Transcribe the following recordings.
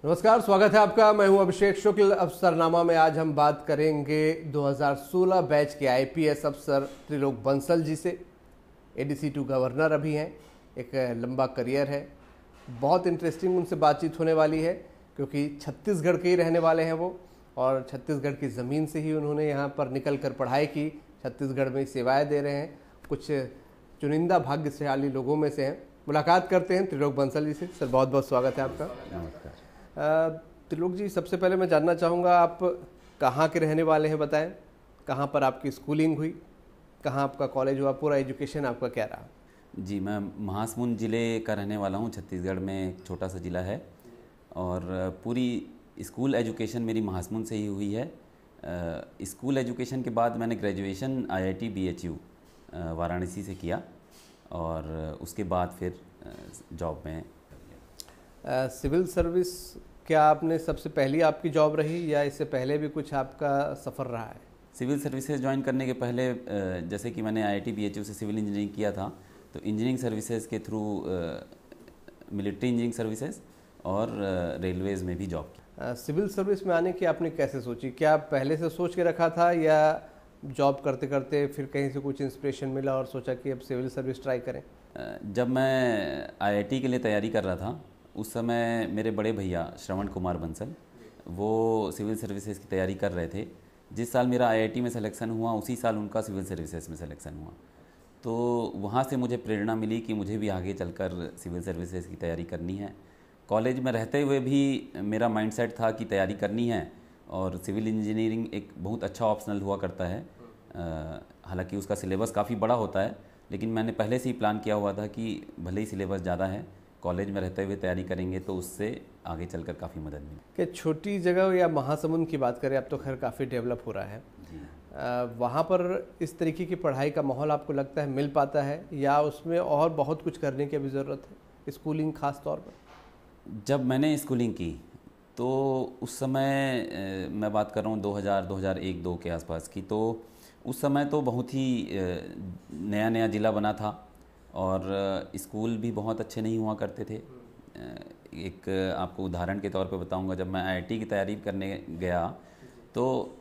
नमस्कार, स्वागत है आपका। मैं हूं अभिषेक शुक्ल। अफसरनामा में आज हम बात करेंगे 2016 बैच के आईपीएस अफसर त्रिलोक बंसल जी से। एडीसी 2 गवर्नर अभी हैं, एक लंबा करियर है। बहुत इंटरेस्टिंग उनसे बातचीत होने वाली है क्योंकि छत्तीसगढ़ के ही रहने वाले हैं वो, और छत्तीसगढ़ की ज़मीन से ही उन्होंने यहाँ पर निकल कर पढ़ाई की, छत्तीसगढ़ में सेवाएँ दे रहे हैं। कुछ चुनिंदा भाग्यशाली लोगों में से हैं। मुलाकात करते हैं त्रिलोक बंसल जी से। सर, बहुत बहुत स्वागत है आपका। नमस्कार। त्रिलोक जी, सबसे पहले मैं जानना चाहूँगा, आप कहाँ के रहने वाले हैं, बताएं। कहाँ पर आपकी स्कूलिंग हुई, कहाँ आपका कॉलेज हुआ, पूरा एजुकेशन आपका क्या रहा? जी, मैं महासमुंद ज़िले का रहने वाला हूँ। छत्तीसगढ़ में एक छोटा सा ज़िला है और पूरी स्कूल एजुकेशन मेरी महासमुंद से ही हुई है। स्कूल एजुकेशन के बाद मैंने ग्रेजुएशन IIT BHU वाराणसी से किया और उसके बाद फिर जॉब में। सिविल सर्विस क्या आपने सबसे पहली आपकी जॉब रही या इससे पहले भी कुछ आपका सफ़र रहा है? सिविल सर्विसेज ज्वाइन करने के पहले जैसे कि मैंने IIT BHU से सिविल इंजीनियरिंग किया था, तो इंजीनियरिंग सर्विसेज के थ्रू मिलिट्री इंजीनियरिंग सर्विसेज और रेलवेज़ में भी जॉब की। सिविल सर्विस में आने की आपने कैसे सोची? क्या पहले से सोच के रखा था या जॉब करते करते फिर कहीं से कुछ इंस्पिरेशन मिला और सोचा कि अब सिविल सर्विस ट्राई करें? जब मैं IIT के लिए तैयारी कर रहा था उस समय मेरे बड़े भैया श्रवण कुमार बंसल वो सिविल सर्विसेज की तैयारी कर रहे थे। जिस साल मेरा IIT में सिलेक्शन हुआ उसी साल उनका सिविल सर्विसेज में सिलेक्शन हुआ, तो वहाँ से मुझे प्रेरणा मिली कि मुझे भी आगे चलकर सिविल सर्विसेज की तैयारी करनी है। कॉलेज में रहते हुए भी मेरा माइंडसेट था कि तैयारी करनी है, और सिविल इंजीनियरिंग एक बहुत अच्छा ऑप्शनल हुआ करता है। हालांकि उसका सिलेबस काफ़ी बड़ा होता है, लेकिन मैंने पहले से ही प्लान किया हुआ था कि भले ही सिलेबस ज़्यादा है, कॉलेज में रहते हुए तैयारी करेंगे तो उससे आगे चलकर काफ़ी मदद मिलेगी। कि छोटी जगह या महासमुंद की बात करें, अब तो खैर काफ़ी डेवलप हो रहा है, वहाँ पर इस तरीके की पढ़ाई का माहौल आपको लगता है मिल पाता है या उसमें और बहुत कुछ करने की अभी ज़रूरत है, स्कूलिंग खास तौर पर? जब मैंने स्कूलिंग की तो उस समय मैं बात कर रहा हूँ 2000-2001-2 के आसपास की, तो उस समय तो बहुत ही नया नया ज़िला बना था और स्कूल भी बहुत अच्छे नहीं हुआ करते थे। एक आपको उदाहरण के तौर पे बताऊंगा, जब मैं IIT की तैयारी करने गया तो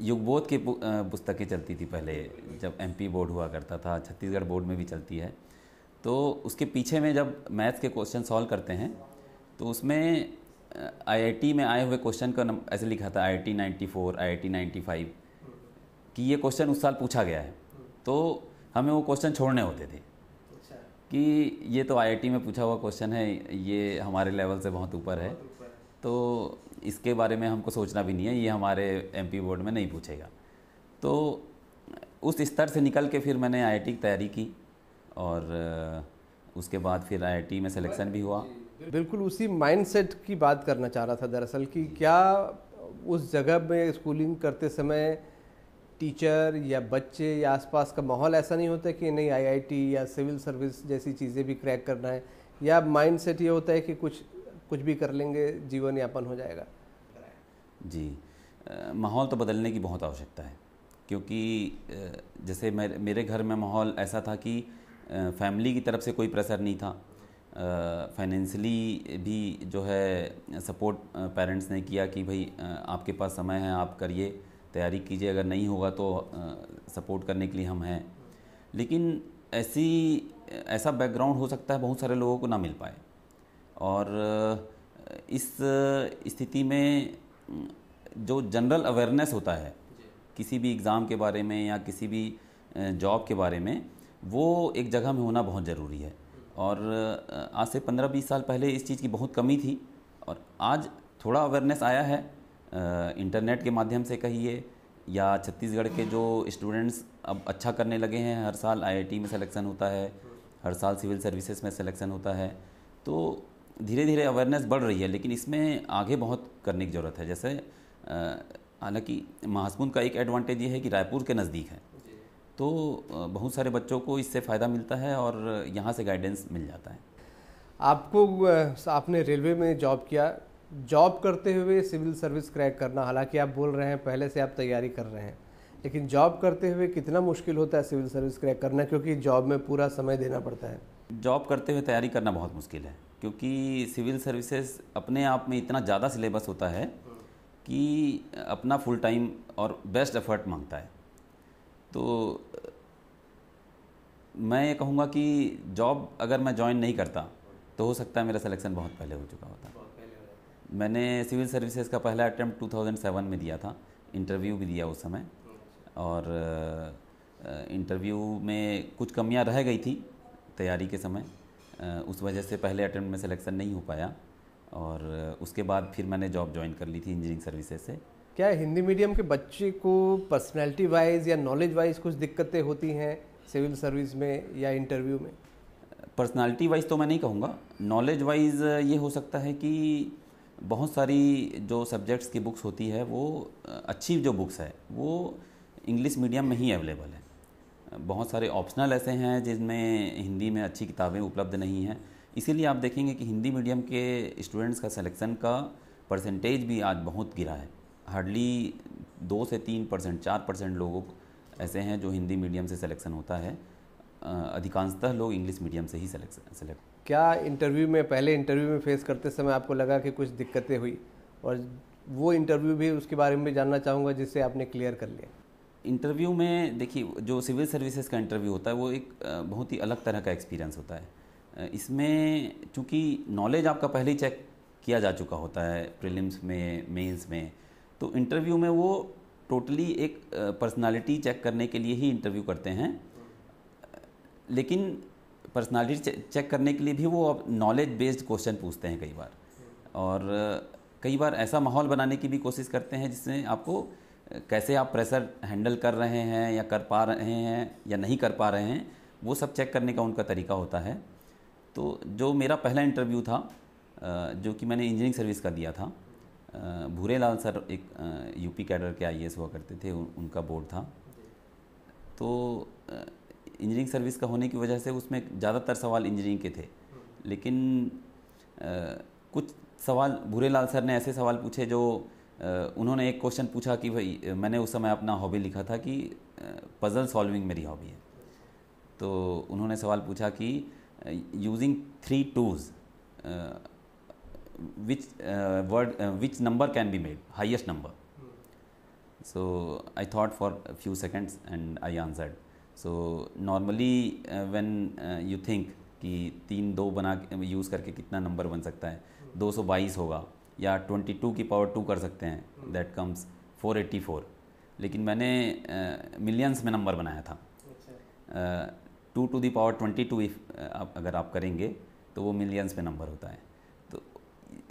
युगबोध की पुस्तकें चलती थी पहले, जब MP बोर्ड हुआ करता था, छत्तीसगढ़ बोर्ड में भी चलती है। तो उसके पीछे में जब मैथ्स के क्वेश्चन सॉल्व करते हैं तो उसमें IIT में आए हुए क्वेश्चन का ऐसे लिखा था IIT 94, IIT 95 कि ये क्वेश्चन उस साल पूछा गया है, तो हमें वो क्वेश्चन छोड़ने होते थे कि ये तो IIT में पूछा हुआ क्वेश्चन है, ये हमारे लेवल से बहुत ऊपर है, तो इसके बारे में हमको सोचना भी नहीं है, ये हमारे MP बोर्ड में नहीं पूछेगा। तो उस स्तर से निकल के फिर मैंने IIT की तैयारी की और उसके बाद फिर IIT में सिलेक्शन भी हुआ। बिल्कुल उसी माइंडसेट की बात करना चाह रहा था दरअसल, कि क्या उस जगह में स्कूलिंग करते समय टीचर या बच्चे या आसपास का माहौल ऐसा नहीं होता कि नहीं IIT या सिविल सर्विस जैसी चीज़ें भी क्रैक करना है, या माइंडसेट ये होता है कि कुछ भी कर लेंगे, जीवन यापन हो जाएगा? जी, माहौल तो बदलने की बहुत आवश्यकता है, क्योंकि जैसे मेरे घर में माहौल ऐसा था कि फैमिली की तरफ से कोई प्रेशर नहीं था, फाइनेंशियली भी जो है सपोर्ट पेरेंट्स ने किया कि भाई आपके पास समय है, आप करिए, तैयारी कीजिए, अगर नहीं होगा तो सपोर्ट करने के लिए हम हैं। लेकिन ऐसा बैकग्राउंड हो सकता है बहुत सारे लोगों को ना मिल पाए, और इस स्थिति में जो जनरल अवेयरनेस होता है किसी भी एग्ज़ाम के बारे में या किसी भी जॉब के बारे में, वो एक जगह में होना बहुत ज़रूरी है। और आज से 15-20 साल पहले इस चीज़ की बहुत कमी थी, और आज थोड़ा अवेयरनेस आया है, इंटरनेट के माध्यम से कहिए, या छत्तीसगढ़ के जो स्टूडेंट्स अब अच्छा करने लगे हैं। हर साल IIT में सिलेक्शन होता है, हर साल सिविल सर्विसेज में सिलेक्शन होता है, तो धीरे धीरे अवेयरनेस बढ़ रही है। लेकिन इसमें आगे बहुत करने की ज़रूरत है। जैसे हालांकि महासमुंद का एक एडवांटेज ये है कि रायपुर के नज़दीक है, तो बहुत सारे बच्चों को इससे फ़ायदा मिलता है और यहाँ से गाइडेंस मिल जाता है। आपने रेलवे में जॉब किया, जॉब करते हुए सिविल सर्विस क्रैक करना, हालांकि आप बोल रहे हैं पहले से आप तैयारी कर रहे हैं, लेकिन जॉब करते हुए कितना मुश्किल होता है सिविल सर्विस क्रैक करना, क्योंकि जॉब में पूरा समय देना पड़ता है? जॉब करते हुए तैयारी करना बहुत मुश्किल है, क्योंकि सिविल सर्विसेज अपने आप में इतना ज़्यादा सिलेबस होता है कि अपना फुल टाइम और बेस्ट एफर्ट मांगता है। तो मैं ये कहूँगा कि जॉब अगर मैं ज्वाइन नहीं करता तो हो सकता है मेरा सिलेक्शन बहुत पहले हो चुका होता। मैंने सिविल सर्विसेज का पहला अटैम्प्ट 2007 में दिया था, इंटरव्यू भी दिया उस समय, और इंटरव्यू में कुछ कमियां रह गई थी तैयारी के समय, उस वजह से पहले अटैम्प्ट में सिलेक्शन नहीं हो पाया, और उसके बाद फिर मैंने जॉब ज्वाइन कर ली थी इंजीनियरिंग सर्विसेज से। क्या हिंदी मीडियम के बच्चे को पर्सनैलिटी वाइज या नॉलेज वाइज कुछ दिक्कतें होती हैं सिविल सर्विस में या इंटरव्यू में? पर्सनालिटी वाइज तो मैं नहीं कहूँगा, नॉलेज वाइज ये हो सकता है कि बहुत सारी जो सब्जेक्ट्स की बुक्स होती है वो अच्छी जो बुक्स है वो इंग्लिश मीडियम में ही अवेलेबल है। बहुत सारे ऑप्शनल ऐसे हैं जिनमें हिंदी में अच्छी किताबें उपलब्ध नहीं हैं, इसीलिए आप देखेंगे कि हिंदी मीडियम के स्टूडेंट्स का सिलेक्शन का परसेंटेज भी आज बहुत गिरा है। हार्डली 2 से 3%, 4% लोगों ऐसे हैं जो हिंदी मीडियम से सिलेक्शन होता है, अधिकांशतः लोग इंग्लिश मीडियम से ही सेलेक्ट। क्या इंटरव्यू में, पहले इंटरव्यू में फेस करते समय आपको लगा कि कुछ दिक्कतें हुई, और वो इंटरव्यू भी उसके बारे में भी जानना चाहूँगा जिससे आपने क्लियर कर लिया? इंटरव्यू में देखिए, जो सिविल सर्विसेज का इंटरव्यू होता है वो एक बहुत ही अलग तरह का एक्सपीरियंस होता है। इसमें चूँकि नॉलेज आपका पहले ही चेक किया जा चुका होता है प्रीलिम्स में, मेंस में, तो इंटरव्यू में वो टोटली एक पर्सनालिटी चेक करने के लिए ही इंटरव्यू करते हैं। लेकिन पर्सनालिटी चेक करने के लिए भी वो अब नॉलेज बेस्ड क्वेश्चन पूछते हैं कई बार, और कई बार ऐसा माहौल बनाने की भी कोशिश करते हैं जिसमें आपको कैसे आप प्रेशर हैंडल कर रहे हैं या कर पा रहे हैं या नहीं कर पा रहे हैं, वो सब चेक करने का उनका तरीका होता है। तो जो मेरा पहला इंटरव्यू था, जो कि मैंने इंजीनियरिंग सर्विस का दिया था, भूरेलाल सर एक यूपी कैडर के आईएएस हुआ करते थे, उनका बोर्ड था। तो इंजीनियरिंग सर्विस का होने की वजह से उसमें ज़्यादातर सवाल इंजीनियरिंग के थे, लेकिन कुछ सवाल भूरेलाल सर ने ऐसे सवाल पूछे जो उन्होंने एक क्वेश्चन पूछा कि भाई, मैंने उस समय अपना हॉबी लिखा था कि पज़ल सॉल्विंग मेरी हॉबी है। तो उन्होंने सवाल पूछा कि using 3 tools which number can be made, highest number. So I thought for a few seconds and I answered. So normally when you think कि 3 2 बना यूज़ करके कितना नंबर बन सकता है, 222 होगा, या 22 की पावर 2 कर सकते हैं, दैट कम्स 484। लेकिन मैंने मिलियंस में नंबर बनाया था। 2 to the power 22 अगर आप करेंगे तो वो मिलियंस में नंबर होता है। तो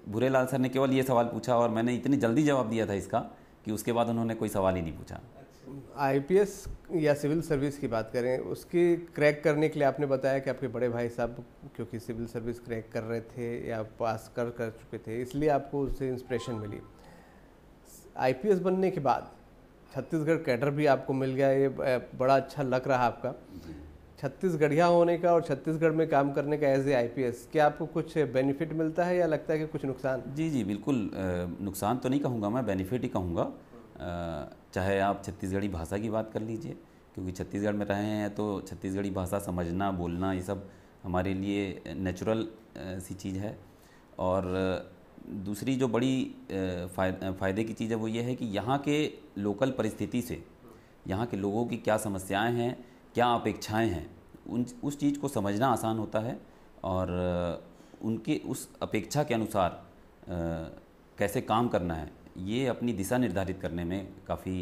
भूरेलाल सर ने केवल ये सवाल पूछा और मैंने इतनी जल्दी जवाब दिया था इसका कि उसके बाद उन्होंने कोई सवाल ही नहीं पूछा। आईपीएस या सिविल सर्विस की बात करें, उसकी क्रैक करने के लिए आपने बताया कि आपके बड़े भाई साहब क्योंकि सिविल सर्विस क्रैक कर रहे थे या पास कर चुके थे, इसलिए आपको उससे इंस्पिरेशन मिली। आईपीएस बनने के बाद छत्तीसगढ़ कैडर भी आपको मिल गया, ये बड़ा अच्छा लग रहा आपका छत्तीसगढ़िया होने का और छत्तीसगढ़ में काम करने का एज ए आईपीएस। क्या आपको कुछ बेनिफिट मिलता है या लगता है कि कुछ नुकसान? जी बिल्कुल, नुकसान तो नहीं कहूँगा मैं, बेनिफिट ही कहूँगा। चाहे आप छत्तीसगढ़ी भाषा की बात कर लीजिए, क्योंकि छत्तीसगढ़ में रहे हैं तो छत्तीसगढ़ी भाषा समझना, बोलना, ये सब हमारे लिए नेचुरल सी चीज़ है। और दूसरी जो बड़ी फ़ायदे की चीज़ है वो ये है कि यहाँ के लोकल परिस्थिति से, यहाँ के लोगों की क्या समस्याएं हैं, क्या अपेक्षाएं हैं, उस चीज़ को समझना आसान होता है, और उनके उस अपेक्षा के अनुसार कैसे काम करना है, ये अपनी दिशा निर्धारित करने में काफ़ी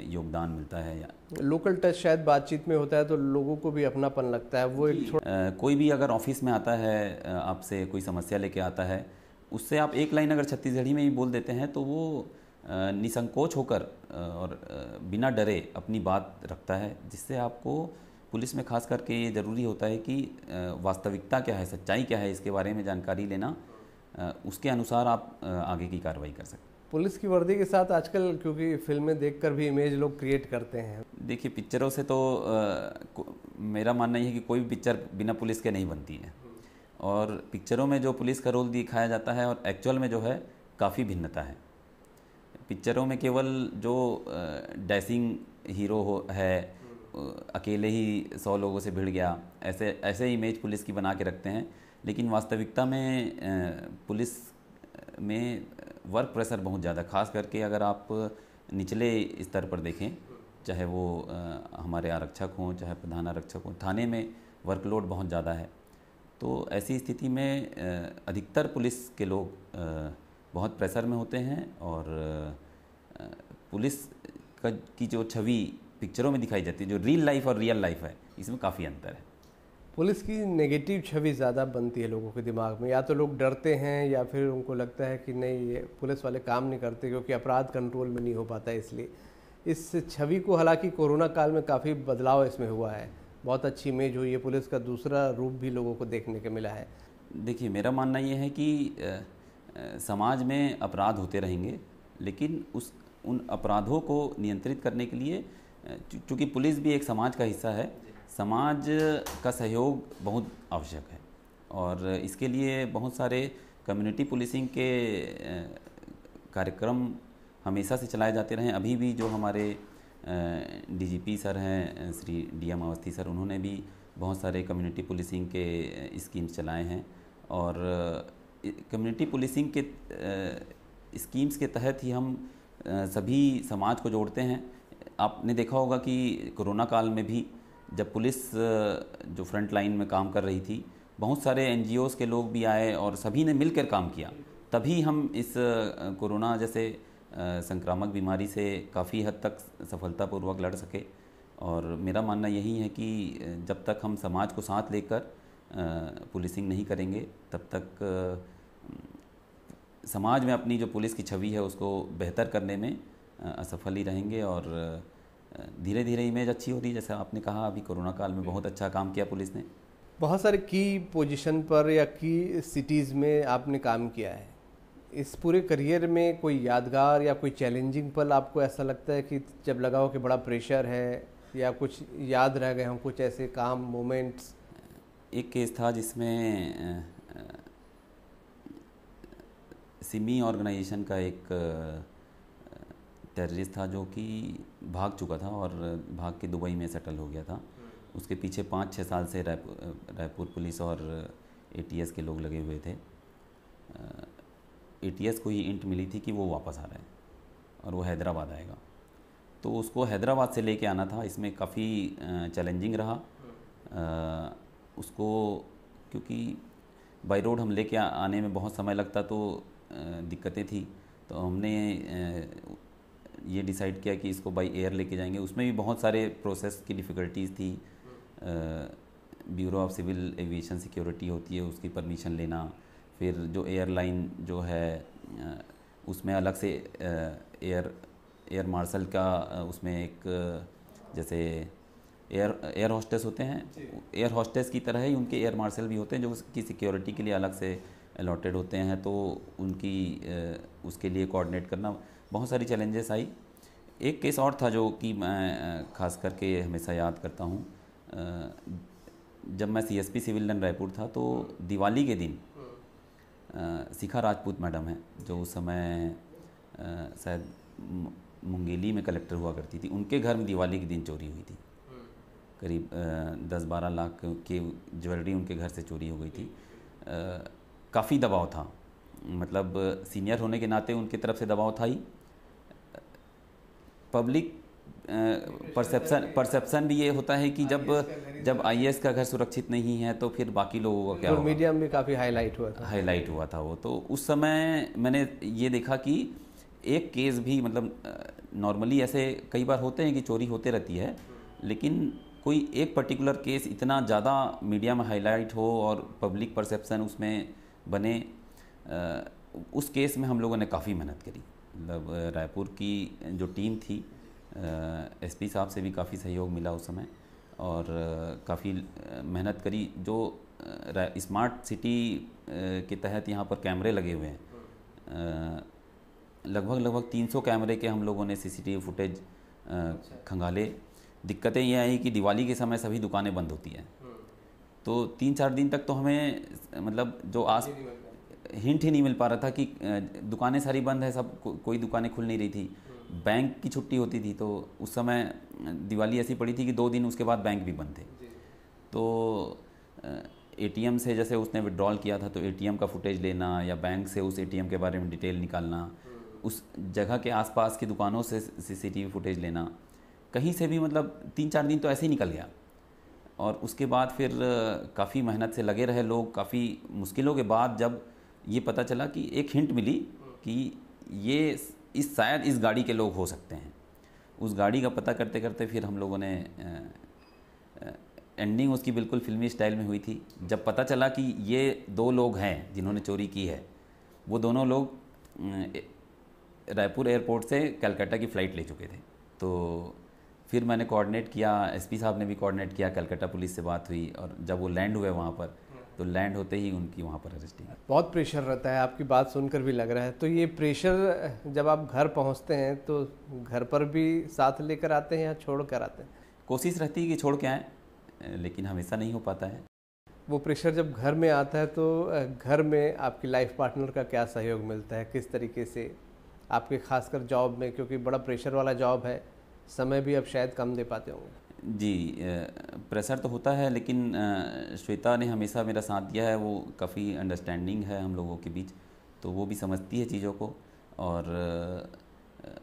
योगदान मिलता है। लोकल टच शायद बातचीत में होता है तो लोगों को भी अपनापन लगता है। वो एक कोई भी अगर ऑफिस में आता है, आपसे कोई समस्या लेके आता है, उससे आप एक लाइन अगर छत्तीसगढ़ी में ही बोल देते हैं तो वो निसंकोच होकर और बिना डरे अपनी बात रखता है, जिससे आपको पुलिस में खास करके ये ज़रूरी होता है कि वास्तविकता क्या है, सच्चाई क्या है, इसके बारे में जानकारी लेना, उसके अनुसार आप आगे की कार्रवाई कर सकते हैं। पुलिस की वर्दी के साथ आजकल क्योंकि फिल्में देखकर भी इमेज लोग क्रिएट करते हैं। देखिए, पिक्चरों से तो मेरा मानना ये है कि कोई भी पिक्चर बिना पुलिस के नहीं बनती है, और पिक्चरों में जो पुलिस का रोल दिखाया जाता है और एक्चुअल में जो है काफ़ी भिन्नता है। पिक्चरों में केवल जो डैशिंग हीरो है, अकेले ही 100 लोगों से भिड़ गया, ऐसे इमेज पुलिस की बना के रखते हैं। लेकिन वास्तविकता में पुलिस में वर्क प्रेशर बहुत ज़्यादा, खास करके अगर आप निचले स्तर पर देखें, चाहे वो हमारे आरक्षक हों चाहे प्रधान आरक्षक हों, थाने में वर्कलोड बहुत ज़्यादा है। तो ऐसी स्थिति में अधिकतर पुलिस के लोग बहुत प्रेशर में होते हैं और पुलिस की जो छवि पिक्चरों में दिखाई जाती है, जो रियल लाइफ और रियल लाइफ है, इसमें काफ़ी अंतर है। पुलिस की नेगेटिव छवि ज़्यादा बनती है लोगों के दिमाग में, या तो लोग डरते हैं या फिर उनको लगता है कि नहीं ये पुलिस वाले काम नहीं करते क्योंकि अपराध कंट्रोल में नहीं हो पाता, इसलिए इस छवि को, हालांकि कोरोना काल में काफ़ी बदलाव इसमें हुआ है, बहुत अच्छी इमेज हुई है, पुलिस का दूसरा रूप भी लोगों को देखने को मिला है। देखिए, मेरा मानना ये है कि समाज में अपराध होते रहेंगे, लेकिन उन अपराधों को नियंत्रित करने के लिए, चूँकि पुलिस भी एक समाज का हिस्सा है, समाज का सहयोग बहुत आवश्यक है और इसके लिए बहुत सारे कम्युनिटी पुलिसिंग के कार्यक्रम हमेशा से चलाए जाते रहे हैं। अभी भी जो हमारे डीजीपी सर हैं, श्री डीएम अवस्थी सर, उन्होंने भी बहुत सारे कम्युनिटी पुलिसिंग के स्कीम्स चलाए हैं और कम्युनिटी पुलिसिंग के स्कीम्स के तहत ही हम सभी समाज को जोड़ते हैं। आपने देखा होगा कि कोरोना काल में भी जब पुलिस जो फ्रंट लाइन में काम कर रही थी, बहुत सारे एनजीओज़ के लोग भी आए और सभी ने मिलकर काम किया, तभी हम इस कोरोना जैसे संक्रामक बीमारी से काफ़ी हद तक सफलतापूर्वक लड़ सके। और मेरा मानना यही है कि जब तक हम समाज को साथ लेकर पुलिसिंग नहीं करेंगे, तब तक समाज में अपनी जो पुलिस की छवि है उसको बेहतर करने में असफल ही रहेंगे और धीरे धीरे इमेज अच्छी हो रही है। जैसे आपने कहा, अभी कोरोना काल में बहुत अच्छा काम किया पुलिस ने। बहुत सारे की पोजीशन पर या की सिटीज़ में आपने काम किया है। इस पूरे करियर में कोई यादगार या कोई चैलेंजिंग पल आपको ऐसा लगता है कि जब लगा हो कि बड़ा प्रेशर है या कुछ याद रह गए हों, कुछ ऐसे काम मोमेंट्स? एक केस था जिसमें सिमी ऑर्गेनाइजेशन का एक टेररिस्ट था जो कि भाग चुका था और भाग के दुबई में सेटल हो गया था। उसके पीछे 5-6 साल से रायपुर पुलिस और एटीएस के लोग लगे हुए थे। एटीएस को ही इंट मिली थी कि वो वापस आ रहा है और वो हैदराबाद आएगा, तो उसको हैदराबाद से लेके आना था। इसमें काफ़ी चैलेंजिंग रहा उसको, क्योंकि बाई रोड हम लेके आने में बहुत समय लगता, तो दिक्कतें थी। तो हमने ये डिसाइड किया कि इसको बाई एयर लेके जाएंगे। उसमें भी बहुत सारे प्रोसेस की डिफ़िकल्टीज़ थी। Bureau of civil aviation security होती है, उसकी परमिशन लेना, फिर जो एयरलाइन जो है उसमें अलग से एयर मार्शल का उसमें एक, जैसे एयर होस्टेस होते हैं, एयर होस्टेस की तरह ही उनके एयर मार्शल भी होते हैं जो उसकी सिक्योरिटी के लिए अलग से अलॉटेड होते हैं। तो उनकी उसके लिए कोऑर्डिनेट करना, बहुत सारी चैलेंजेस आई। एक केस और था जो कि मैं खास करके हमेशा याद करता हूँ। जब मैं सीएसपी सिविल लाइन रायपुर था, तो दिवाली के दिन शिखा राजपूत मैडम हैं, जो उस समय शायद मुंगेली में कलेक्टर हुआ करती थी, उनके घर में दिवाली के दिन चोरी हुई थी। करीब 10-12 लाख के ज्वेलरी उनके घर से चोरी हो गई थी। काफ़ी दबाव था, मतलब सीनियर होने के नाते उनकी तरफ से दबाव था ही। पब्लिक परसेप्शन भी ये होता है कि जब आईएएस का घर सुरक्षित नहीं है तो फिर बाकी लोगों का क्या होगा। मीडिया में काफ़ी हाईलाइट हुआ था वो। तो उस समय मैंने ये देखा कि एक केस भी, मतलब नॉर्मली ऐसे कई बार होते हैं कि चोरी होते रहती है, लेकिन कोई एक पर्टिकुलर केस इतना ज़्यादा मीडिया में हाईलाइट हो और पब्लिक परसेप्शन उसमें बने, उस केस में हम लोगों ने काफ़ी मेहनत करी। मतलब रायपुर की जो टीम थी, एसपी साहब से भी काफ़ी सहयोग मिला उस समय और काफ़ी मेहनत करी। जो स्मार्ट सिटी के तहत यहाँ पर कैमरे लगे हुए हैं, लगभग 300 कैमरे के हम लोगों ने सीसीटीवी फुटेज खंगाले। दिक्कतें ये आई कि दिवाली के समय सभी दुकानें बंद होती हैं, तो 3-4 दिन तक तो हमें, मतलब जो हिंट ही नहीं मिल पा रहा था कि दुकानें सारी बंद है, सब कोई दुकानें खुल नहीं रही थी। बैंक की छुट्टी होती थी, तो उस समय दिवाली ऐसी पड़ी थी कि 2 दिन उसके बाद बैंक भी बंद थे। तो एटीएम से जैसे उसने विड्रॉल किया था तो एटीएम का फुटेज लेना, या बैंक से उस एटीएम के बारे में डिटेल निकालना, उस जगह के आसपास की दुकानों से सीसीटीवी फुटेज लेना, कहीं से भी मतलब 3-4 दिन तो ऐसे ही निकल गया। और उसके बाद फिर काफ़ी मेहनत से लगे रहे लोग। काफ़ी मुश्किलों के बाद जब ये पता चला कि एक हिंट मिली कि ये शायद इस गाड़ी के लोग हो सकते हैं, उस गाड़ी का पता करते करते फिर हम लोगों ने एंडिंग उसकी बिल्कुल फिल्मी स्टाइल में हुई थी। जब पता चला कि ये 2 लोग हैं जिन्होंने चोरी की है, वो दोनों लोग रायपुर एयरपोर्ट से कलकत्ता की फ़्लाइट ले चुके थे। तो फिर मैंने कोऑर्डिनेट किया, एसपी साहब ने भी कोऑर्डिनेट किया, कलकत्ता पुलिस से बात हुई, और जब वो लैंड हुए वहाँ पर, तो लैंड होते ही उनकी वहाँ पर अरेस्टिंग। बहुत प्रेशर रहता है, आपकी बात सुनकर भी लग रहा है। तो ये प्रेशर जब आप घर पहुँचते हैं तो घर पर भी साथ लेकर आते हैं या छोड़ कर आते हैं? कोशिश रहती है कि छोड़ के आएँ, लेकिन हमेशा नहीं हो पाता है। वो प्रेशर जब घर में आता है तो घर में आपकी लाइफ पार्टनर का क्या सहयोग मिलता है, किस तरीके से आपके खासकर जॉब में, क्योंकि बड़ा प्रेशर वाला जॉब है, समय भी अब शायद कम दे पाते होंगे? जी, प्रेशर तो होता है, लेकिन श्वेता ने हमेशा मेरा साथ दिया है। वो काफ़ी अंडरस्टैंडिंग है हम लोगों के बीच, तो वो भी समझती है चीज़ों को। और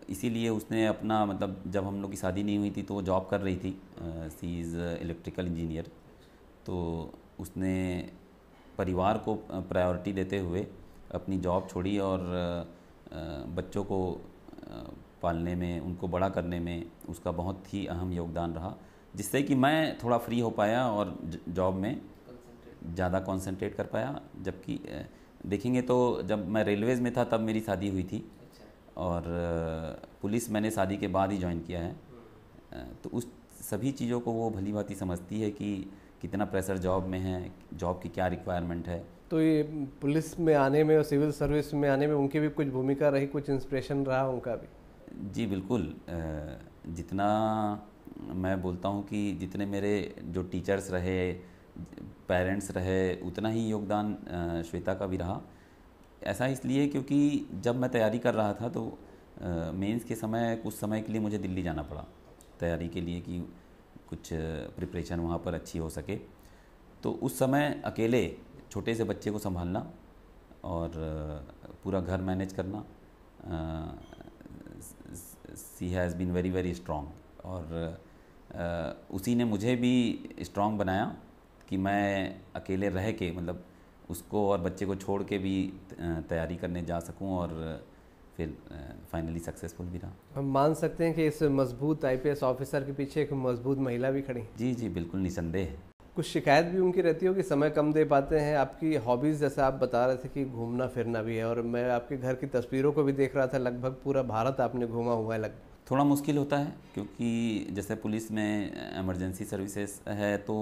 इसीलिए उसने अपना मतलब जब हम लोग की शादी नहीं हुई थी तो वो जॉब कर रही थी, सी इज़ इलेक्ट्रिकल इंजीनियर। तो उसने परिवार को प्रायोरिटी देते हुए अपनी जॉब छोड़ी और बच्चों को पालने में, उनको बड़ा करने में उसका बहुत ही अहम योगदान रहा, जिससे कि मैं थोड़ा फ्री हो पाया और जॉब में ज़्यादा कंसंट्रेट कर पाया। जबकि देखेंगे तो जब मैं रेलवेज़ में था तब मेरी शादी हुई थी, और पुलिस मैंने शादी के बाद ही ज्वाइन किया है। तो उस सभी चीज़ों को वो भली भांति समझती है कि कितना प्रेशर जॉब में है, जॉब की क्या रिक्वायरमेंट है। तो ये पुलिस में आने में और सिविल सर्विस में आने में उनकी भी कुछ भूमिका रही, कुछ इंस्पिरेशन रहा उनका भी? जी बिल्कुल। जितना मैं बोलता हूँ कि जितने मेरे जो टीचर्स रहे, पेरेंट्स रहे, उतना ही योगदान श्वेता का भी रहा। ऐसा इसलिए क्योंकि जब मैं तैयारी कर रहा था तो मेंस के समय कुछ समय के लिए मुझे दिल्ली जाना पड़ा तैयारी के लिए, कि कुछ प्रिपरेशन वहाँ पर अच्छी हो सके। तो उस समय अकेले छोटे से बच्चे को संभालना और पूरा घर मैनेज करना, she has been very very strong, और उसी ने मुझे भी स्ट्रॉन्ग बनाया कि मैं अकेले रह के मतलब उसको और बच्चे को छोड़ के भी तैयारी करने जा सकूं, और फिर फाइनली सक्सेसफुल भी रहा। हम मान सकते हैं कि इस मजबूत आईपीएस ऑफिसर के पीछे एक मजबूत महिला भी खड़ी? जी जी बिल्कुल, निसंदेह। कुछ शिकायत भी उनकी रहती हो कि समय कम दे पाते हैं? आपकी हॉबीज़ जैसा आप बता रहे थे कि घूमना फिरना भी है, और मैं आपके घर की तस्वीरों को भी देख रहा था, लगभग पूरा भारत आपने घूमा हुआ है। थोड़ा मुश्किल होता है क्योंकि जैसे पुलिस में इमरजेंसी सर्विसेज है तो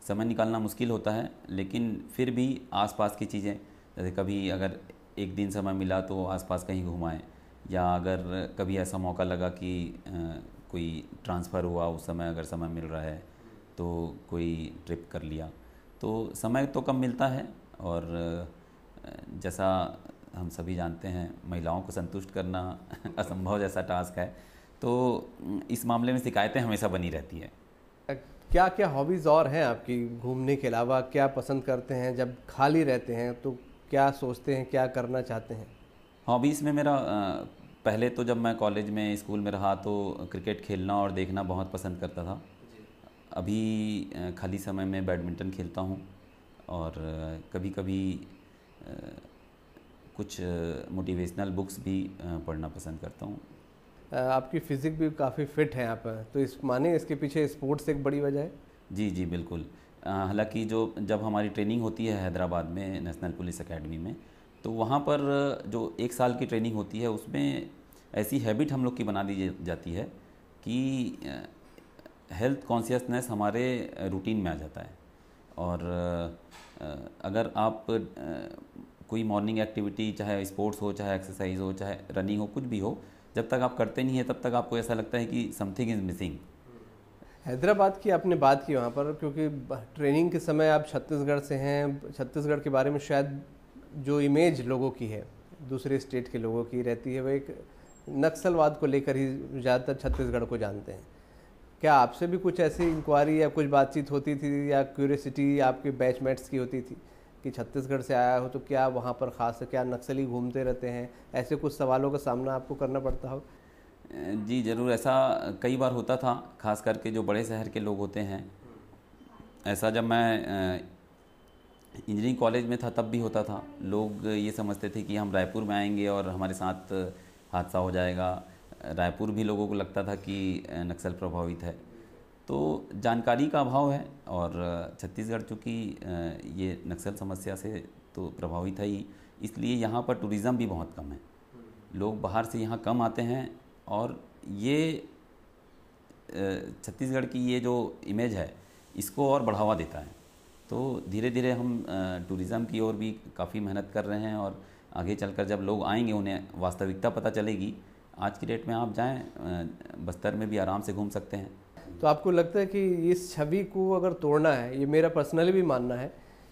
समय निकालना मुश्किल होता है, लेकिन फिर भी आसपास की चीज़ें, जैसे कभी अगर एक दिन समय मिला तो आसपास कहीं घुमाएं, या अगर कभी ऐसा मौका लगा कि कोई ट्रांसफ़र हुआ उस समय अगर समय मिल रहा है तो कोई ट्रिप कर लिया। तो समय तो कम मिलता है, और जैसा हम सभी जानते हैं महिलाओं को संतुष्ट करना असंभव जैसा टास्क है, तो इस मामले में शिकायतें हमेशा बनी रहती है। क्या क्या हॉबीज़ और हैं आपकी घूमने के अलावा? क्या पसंद करते हैं जब खाली रहते हैं? तो क्या सोचते हैं, क्या करना चाहते हैं? हॉबीज़ में मेरा पहले तो जब मैं कॉलेज में स्कूल में रहा तो क्रिकेट खेलना और देखना बहुत पसंद करता था। अभी खाली समय में बैडमिंटन खेलता हूँ, और कभी कभी कुछ मोटिवेशनल बुक्स भी पढ़ना पसंद करता हूँ। आपकी फ़िज़िक भी काफ़ी फिट है आप, तो इस माने इसके पीछे स्पोर्ट्स एक बड़ी वजह है? जी जी बिल्कुल। हालांकि जब हमारी ट्रेनिंग होती है हैदराबाद में नेशनल पुलिस एकेडमी में, तो वहाँ पर जो 1 साल की ट्रेनिंग होती है उसमें ऐसी हैबिट हम लोग की बना दी जाती है कि हेल्थ कॉन्शियसनेस हमारे रूटीन में आ जाता है। और अगर आप कोई मॉर्निंग एक्टिविटी, चाहे स्पोर्ट्स हो, चाहे एक्सरसाइज हो, चाहे रनिंग हो, कुछ भी हो, जब तक आप करते नहीं हैं तब तक आपको ऐसा लगता है कि समथिंग इज़ मिसिंग। हैदराबाद की आपने बात की वहाँ पर, क्योंकि ट्रेनिंग के समय आप छत्तीसगढ़ से हैं, छत्तीसगढ़ के बारे में शायद जो इमेज लोगों की है, दूसरे स्टेट के लोगों की रहती है, वो एक नक्सलवाद को लेकर ही ज़्यादातर छत्तीसगढ़ को जानते हैं। क्या आपसे भी कुछ ऐसी इंक्वायरी या कुछ बातचीत होती थी या क्यूरियोसिटी आपके बैचमेट्स की होती थी कि छत्तीसगढ़ से आया हो तो क्या वहाँ पर ख़ास है, क्या नक्सली घूमते रहते हैं, ऐसे कुछ सवालों का सामना आपको करना पड़ता हो? जी ज़रूर, ऐसा कई बार होता था, खास करके जो बड़े शहर के लोग होते हैं। ऐसा जब मैं इंजीनियरिंग कॉलेज में था तब भी होता था। लोग ये समझते थे कि हम रायपुर में आएंगे और हमारे साथ हादसा हो जाएगा। रायपुर भी लोगों को लगता था कि नक्सल प्रभावित है। तो जानकारी का अभाव है, और छत्तीसगढ़ चूँकि ये नक्सल समस्या से तो प्रभावित है ही, इसलिए यहाँ पर टूरिज़्म भी बहुत कम है। लोग बाहर से यहाँ कम आते हैं, और ये छत्तीसगढ़ की ये जो इमेज है इसको और बढ़ावा देता है। तो धीरे धीरे हम टूरिज़्म की ओर भी काफ़ी मेहनत कर रहे हैं, और आगे चलकर जब लोग आएंगे उन्हें वास्तविकता पता चलेगी। आज की डेट में आप जाएं, बस्तर में भी आराम से घूम सकते हैं। तो आपको लगता है कि इस छवि को अगर तोड़ना है, ये मेरा पर्सनली भी मानना है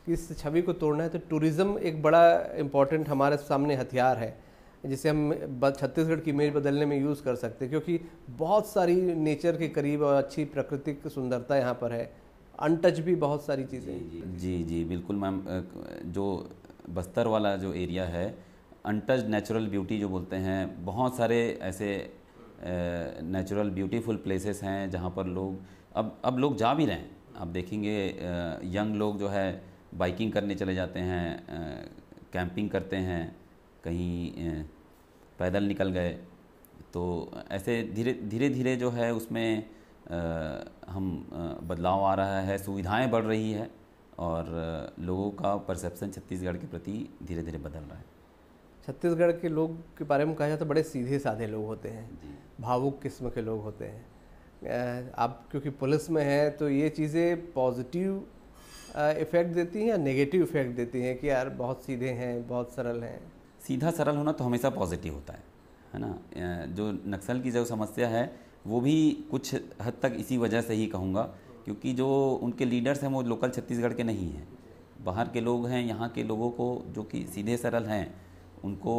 कि इस छवि को तोड़ना है, तो टूरिज़्म एक बड़ा इम्पॉर्टेंट हमारे सामने हथियार है जिसे हम छत्तीसगढ़ की इमेज बदलने में यूज़ कर सकते हैं, क्योंकि बहुत सारी नेचर के करीब और अच्छी प्राकृतिक सुंदरता यहाँ पर है, अनटच भी बहुत सारी चीज़ें। जी जी बिल्कुल मैम, जो बस्तर वाला जो एरिया है, अनटच नेचुरल ब्यूटी जो बोलते हैं, बहुत सारे ऐसे नेचुरल ब्यूटीफुल प्लेसेस हैं जहाँ पर लोग अब लोग जा भी रहे हैं। आप देखेंगे यंग लोग जो है बाइकिंग करने चले जाते हैं, कैंपिंग करते हैं, कहीं पैदल निकल गए। तो ऐसे धीरे धीरे जो है उसमें बदलाव आ रहा है, सुविधाएं बढ़ रही है, और लोगों का परसेप्शन छत्तीसगढ़ के प्रति धीरे धीरे बदल रहा है। छत्तीसगढ़ के लोग के बारे में कहा जाए तो बड़े सीधे साधे लोग होते हैं, भावुक किस्म के लोग होते हैं। आप क्योंकि पुलिस में हैं तो ये चीज़ें पॉजिटिव इफ़ेक्ट देती हैं या नेगेटिव इफ़ेक्ट देती हैं कि यार बहुत सीधे हैं, बहुत सरल हैं? सीधा सरल होना तो हमेशा पॉजिटिव होता है ना। जो नक्सल की जो समस्या है वो भी कुछ हद तक इसी वजह से ही कहूँगा, क्योंकि जो उनके लीडर्स हैं वो लोकल छत्तीसगढ़ के नहीं हैं, बाहर के लोग हैं। यहाँ के लोगों को जो कि सीधे सरल हैं उनको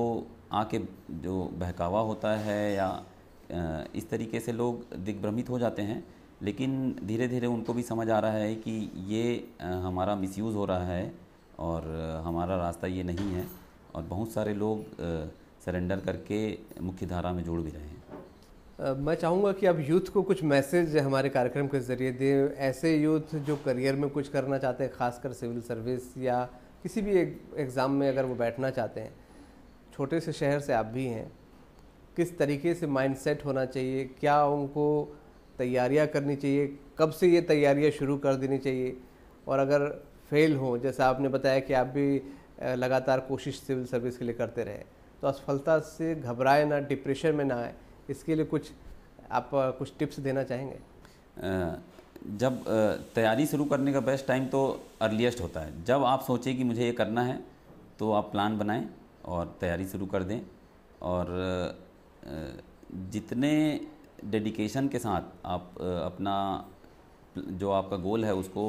आके जो बहकावा होता है या इस तरीके से लोग दिग्भ्रमित हो जाते हैं। लेकिन धीरे धीरे उनको भी समझ आ रहा है कि ये हमारा मिसयूज़ हो रहा है और हमारा रास्ता ये नहीं है, और बहुत सारे लोग सरेंडर करके मुख्य धारा में जुड़ भी रहे हैं। मैं चाहूँगा कि आप यूथ को कुछ मैसेज हमारे कार्यक्रम के ज़रिए दें, ऐसे यूथ जो करियर में कुछ करना चाहते हैं, खासकर सिविल सर्विस या किसी भी एग्ज़ाम में अगर वो बैठना चाहते हैं। छोटे से शहर से आप भी हैं, किस तरीके से माइंडसेट होना चाहिए, क्या उनको तैयारियां करनी चाहिए, कब से ये तैयारियां शुरू कर देनी चाहिए, और अगर फेल हो, जैसा आपने बताया कि आप भी लगातार कोशिश सिविल सर्विस के लिए करते रहे, तो असफलता से घबराए ना, डिप्रेशन में ना आए, इसके लिए आप कुछ टिप्स देना चाहेंगे? जब तैयारी शुरू करने का बेस्ट टाइम तो अर्लीस्ट होता है। जब आप सोचें कि मुझे ये करना है तो आप प्लान बनाएं और तैयारी शुरू कर दें, और जितने डेडिकेशन के साथ आप अपना जो आपका गोल है उसको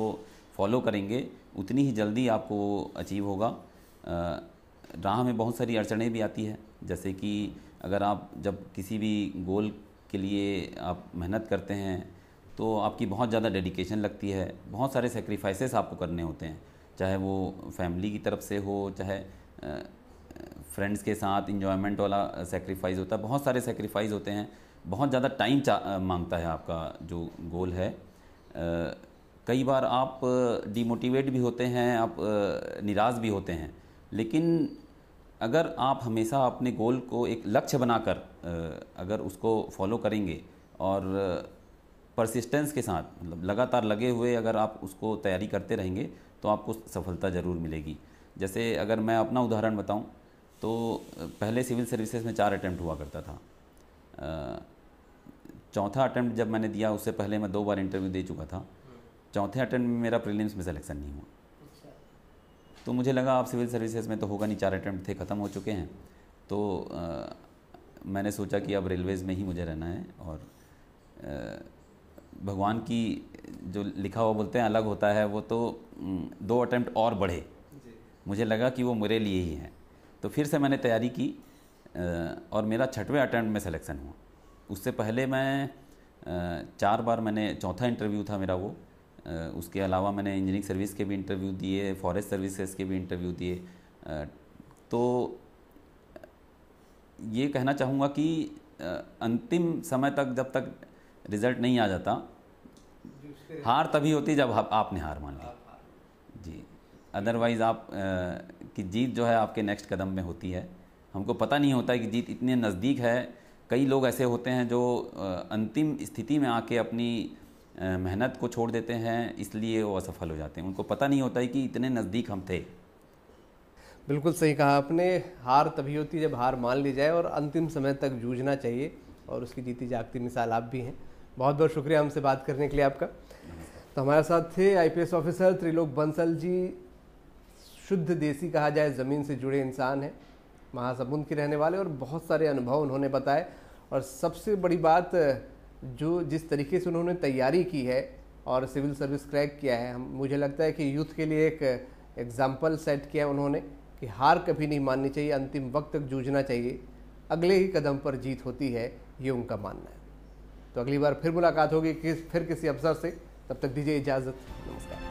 फॉलो करेंगे, उतनी ही जल्दी आपको अचीव होगा। राह में बहुत सारी अड़चनें भी आती है, जैसे कि अगर आप जब किसी भी गोल के लिए आप मेहनत करते हैं तो आपकी बहुत ज़्यादा डेडिकेशन लगती है, बहुत सारे सेक्रीफाइसेस आपको करने होते हैं, चाहे वो फैमिली की तरफ से हो, चाहे फ्रेंड्स के साथ इंजॉयमेंट वाला सेक्रीफाइस होता है, बहुत सारे सेक्रीफाइस होते हैं, बहुत ज़्यादा टाइम मांगता है आपका जो गोल है। कई बार आप डिमोटिवेट भी होते हैं, आप निराश भी होते हैं, लेकिन अगर आप हमेशा अपने गोल को एक लक्ष्य बनाकर अगर उसको फॉलो करेंगे और परसिस्टेंस के साथ, मतलब लगातार लगे हुए अगर आप उसको तैयारी करते रहेंगे तो आपको सफलता ज़रूर मिलेगी। जैसे अगर मैं अपना उदाहरण बताऊं तो पहले सिविल सर्विसेज में 4 अटैम्प्ट हुआ करता था। चौथा अटैम्प्ट जब मैंने दिया, उससे पहले मैं 2 बार इंटरव्यू दे चुका था। चौथे अटैम्प्ट में मेरा प्रीलिम्स में सिलेक्शन नहीं हुआ। तो मुझे लगा आप सिविल सर्विसेज में तो होगा नहीं, 4 अटैम्प्ट थे, ख़त्म हो चुके हैं। तो मैंने सोचा कि अब रेलवेज़ में ही मुझे रहना है, और भगवान की जो लिखा हुआ बोलते हैं अलग होता है, वो तो 2 अटैम्प्ट और बढ़े, मुझे लगा कि वो मेरे लिए ही है। तो फिर से मैंने तैयारी की और मेरा 6वें अटैम्प्ट में सिलेक्शन हुआ। उससे पहले मैं 4 बार मैंने, चौथा इंटरव्यू था मेरा वो। उसके अलावा मैंने इंजीनियरिंग सर्विस के भी इंटरव्यू दिए, फॉरेस्ट सर्विसेज के भी इंटरव्यू दिए। तो ये कहना चाहूँगा कि अंतिम समय तक जब तक रिज़ल्ट नहीं आ जाता, हार तभी होती जब आपने हार मान ली जी। अदरवाइज़ आप कि जीत जो है आपके नेक्स्ट कदम में होती है। हमको पता नहीं होता है कि जीत इतने नज़दीक है। कई लोग ऐसे होते हैं जो अंतिम स्थिति में आके अपनी मेहनत को छोड़ देते हैं, इसलिए वो असफल हो जाते हैं। उनको पता नहीं होता है कि इतने नज़दीक हम थे। बिल्कुल सही कहा आपने। हार तभी होती है जब हार मान ली जाए और अंतिम समय तक जूझना चाहिए, और उसकी जीती जागती मिसाल आप भी हैं। बहुत बहुत शुक्रिया हमसे बात करने के लिए आपका। तो हमारे साथ थे आईपीएस ऑफिसर त्रिलोक बंसल जी। शुद्ध देसी कहा जाए, ज़मीन से जुड़े इंसान हैं, महासमुंद के रहने वाले, और बहुत सारे अनुभव उन्होंने बताए। और सबसे बड़ी बात, जो जिस तरीके से उन्होंने तैयारी की है और सिविल सर्विस क्रैक किया है, मुझे लगता है कि यूथ के लिए एक एग्जाम्पल सेट किया उन्होंने कि हार कभी नहीं माननी चाहिए, अंतिम वक्त तक जूझना चाहिए, अगले ही कदम पर जीत होती है, ये उनका मानना है। तो अगली बार फिर मुलाकात होगी फिर किसी अवसर से। तब तक दीजिए इजाज़त। नमस्कार।